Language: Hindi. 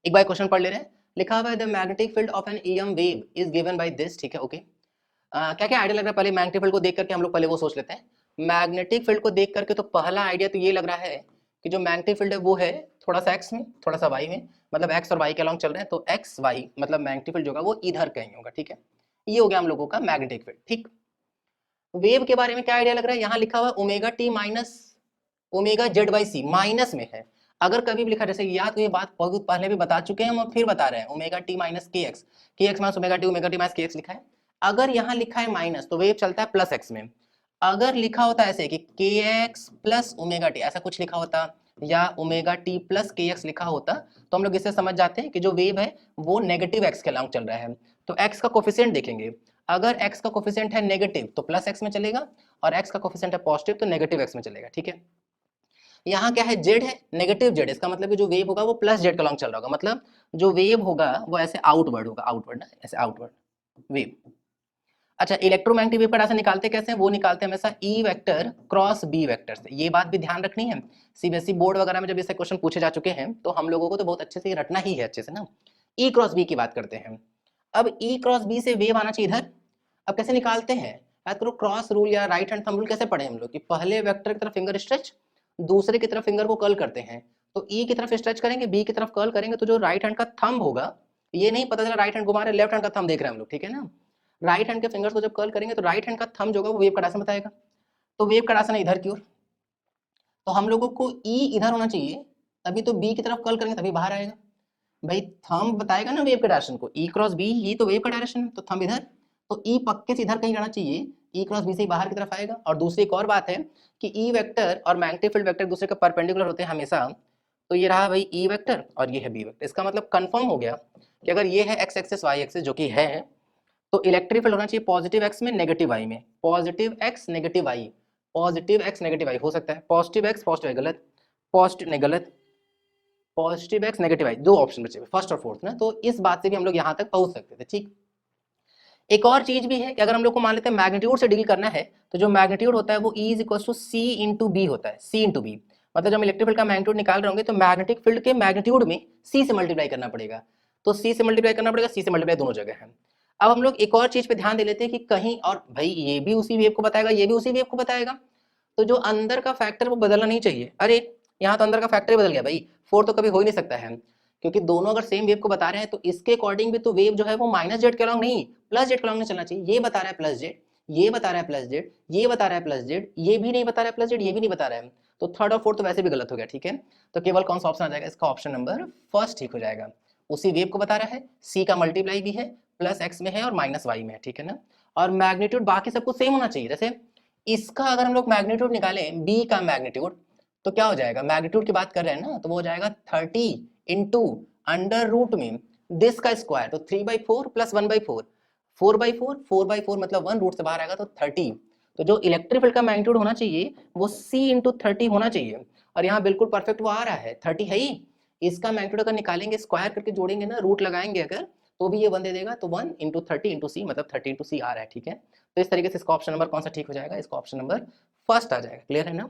एक बार क्वेश्चन पढ़ ले रहे हैं। लिखा हुआ है the magnetic field of an EM wave is given by this. ठीक है, ओके। क्या क्या आइडिया लग रहा है? पहले मैग्नेटिक फील्ड को देख करके हम लोग पहले वो सोच लेते हैं। मैग्नेटिक फील्ड को देख करके तो पहला आइडिया तो ये लग रहा है कि जो मैग्नेटिक फील्ड है वो है थोड़ा सा एक्स में थोड़ा सा वाई में, मतलब एक्स और वाई के अलॉन्ग चल रहे हैं, तो एक्स वाई मतलब मैग्नेटिक फील्ड जो होगा वो इधर कहीं होगा। ठीक है, ये हो गया हम लोगों का मैग्नेटिक फील्ड। ठीक, वेव के बारे में क्या आइडिया लग रहा है? यहाँ लिखा हुआ omega T minus omega Z by C minus में है। अगर कभी भी लिखा, जैसे या तो ये बात बहुत पहले भी बता चुके हैं हम, फिर बता रहे हैं, ओमेगा टी माइनस के x minus omega T minus के एक्स लिखा है। अगर यहाँ लिखा है माइनस तो वेव चलता है प्लस एक्स में। अगर लिखा होता है ऐसे कि के एक्स प्लस ओमेगा टी, ऐसा कुछ लिखा होता, या ओमेगा टी प्लस के एक्स लिखा होता, तो हम लोग इससे समझ जाते हैं कि जो वेव है वो नेगेटिव एक्स के अलॉन्ग चल रहा है। तो एक्स का कोफिशिएंट देखेंगे, अगर एक्स का कोफिशिएंट है नेगेटिव तो प्लस एक्स में चलेगा, और एक्स का कोफिशिएंट है पॉजिटिव तो नेगेटिव एक्स में चलेगा। ठीक है, यहाँ क्या है, जेड है, नेगेटिव जेड, इसका मतलब कि जो वेव होगा वो प्लस जेड का लॉन्ग चल रहा होगा, मतलब जो वेव होगा वो ऐसे आउटवर्ड होगा, आउटवर्ड ना, ऐसे आउटवर्ड वेव। अच्छा, इलेक्ट्रोमैग्नेटिक वेव का डायरेक्शन निकालते कैसे हैं? वो निकालते हैं हमेशा E vector cross B vector से। ये बात भी ध्यान रखनी है, सीबीएसई बोर्ड वगैरह में जब ऐसे क्वेश्चन पूछे जा चुके हैं तो हम लोगों को तो बहुत अच्छे से रटना ही है, अच्छे से ना। ई क्रॉस बी की बात करते हैं। अब ई क्रॉस बी से वेव आना चाहिए इधर। अब कैसे निकालते हैं? याद करो, क्रॉस रूल या राइट हैंड थंब रूल कैसे पढ़े हम लोग, कि पहले वेक्टर की तरफ फिंगर स्ट्रेच, दूसरे की तरफ फिंगर को कर्ल करते हैं। तो ई की तरफ स्ट्रेच करेंगे, बी की तरफ कर्ल करेंगे, तो जो राइट हैंड का थंब होगा, ये नहीं पता चला राइट हैंड घुमा रहे, लेफ्ट हैंड का थंब देख रहे हैं हम लोग, ठीक है ना। राइट हैंड के फिंगर्स को जब कर्ल करेंगे तो राइट हैंड का थंब जो होगा वो वेव का डायरेक्शन बताएगा। तो वेव का डायरेक्शन है इधर की ओर, तो हम लोगों को ई इधर होना चाहिए, तभी तो बी की तरफ कर्ल करेंगे तभी बाहर आएगा। भाई थंब बताएगा ना वेव के डायरेक्शन को, ई क्रॉस बी ही तो वेव का डायरेक्शन है, तो थंब इधर, तो ई पक्के से इधर कहीं जाना चाहिए, ई क्रॉस बी से बाहर की तरफ आएगा। और दूसरी एक और बात है कि ई वेक्टर और मैग्नेटिक फील्ड वेक्टर दूसरे के परपेंडिकुलर होते हैं हमेशा। तो ये रहा भाई ई वेक्टर और ये है बी वेक्टर, इसका मतलब कंफर्म हो गया कि अगर ये है एक्स एक्सिस वाई एक्सिस जो कि है, तो इलेक्ट्रिक फील्ड होना चाहिए पॉजिटिव एक्स में नेगेटिव वाई में, positive X negative Y, positive X negative Y हो सकता है, पॉजिटिव एक्स पॉजिटिव वाई गलत, पॉजिटिव नहीं गलत, पॉजिटिव एक्स नेगेटिव वाई, दो ऑप्शन बचे फर्स्ट और फोर्थ ना। तो इस बात से भी हम लोग यहाँ तक पहुंच सकते थे। ठीक, एक और चीज भी है कि अगर हम लोग को मान लेते हैं मैग्नीट्यूड से डील करना है, तो जो मैग्नीट्यूड होता है वो E is equal to C into B होता है, सी इंटू बी। मतलब जब हम इलेक्ट्रिक फील्ड का मैग्नीट्यूड निकाल रहे होंगे तो मैग्नेटिक फील्ड के मैग्नीट्यूड में सी से मल्टीप्लाई करना पड़ेगा, तो सी से मल्टीप्लाई करना पड़ेगा, सी से मल्टीप्लाई दोनों जगह है। अब हम लोग एक और चीज पे ध्यान दे लेते हैं कि कहीं, और भाई ये भी उसी वेव को बताएगा, ये भी उसी वेव को बताएगा, तो जो अंदर का फैक्टर वो बदलना नहीं चाहिए। अरे यहाँ तो अंदर का फैक्टर ही बदल गया भाई, फोर तो कभी हो ही नहीं सकता है, क्योंकि दोनों अगर सेम वेव को बता रहे हैं तो इसके अकॉर्डिंग भी तो वेव जो है वो माइनस जेड के अलॉन्ग नहीं प्लस जेड के अलॉन्ग में चलना चाहिए। ये बता रहा है प्लस जेड, ये बता रहा है प्लस जेड, ये बता रहा है प्लस जेड, ये भी नहीं बता रहा है प्लस जेड, ये भी नहीं बता रहा है, तो थर्ड और फोर्थ तो वैसे भी गलत हो गया। ठीक है, तो केवल कौन सा ऑप्शन आ जाएगा? इसका ऑप्शन नंबर फर्स्ट ठीक हो जाएगा। उसी वेव को बता रहा है, सी का मल्टीप्लाई भी है, प्लस एक्स में है और माइनस वाई में है, ठीक है ना। और मैग्नीट्यूड बाकी सब कुछ सेम होना चाहिए। जैसे इसका अगर हम लोग मैग्नीट्यूड निकालें, बी का मैग्नीट्यूड, तो क्या हो जाएगा? मैग्नीट्यूड की बात कर रहे हैं ना, तो वो हो जाएगा 30 इंटू अंडर रूट में दिस का स्क्वायर, तो 3/4 प्लस 1/4, 4/4, 4/4 मतलब 1 रूट से बाहर आएगा तो 30। तो जो इलेक्ट्रिक फील्ड का मैग्नीट्यूड होना चाहिए वो c इंटू 30 होना चाहिए, और यहाँ बिल्कुल परफेक्ट वो आ रहा है, 30 है ही। इसका मैग्नीट्यूड अगर निकालेंगे, स्क्वायर करके जोड़ेंगे ना, रूट लगाएंगे अगर, तो भी ये 1 दे देगा, तो 1 इंटू 30 इंटू सी मतलब 30 इंटू सी आ रहा है। ठीक है, तो इस तरीके से इसका ऑप्शन नंबर कौन सा ठीक हो जाएगा? इसका ऑप्शन नंबर फर्स्ट आ जाएगा। क्लियर है ना?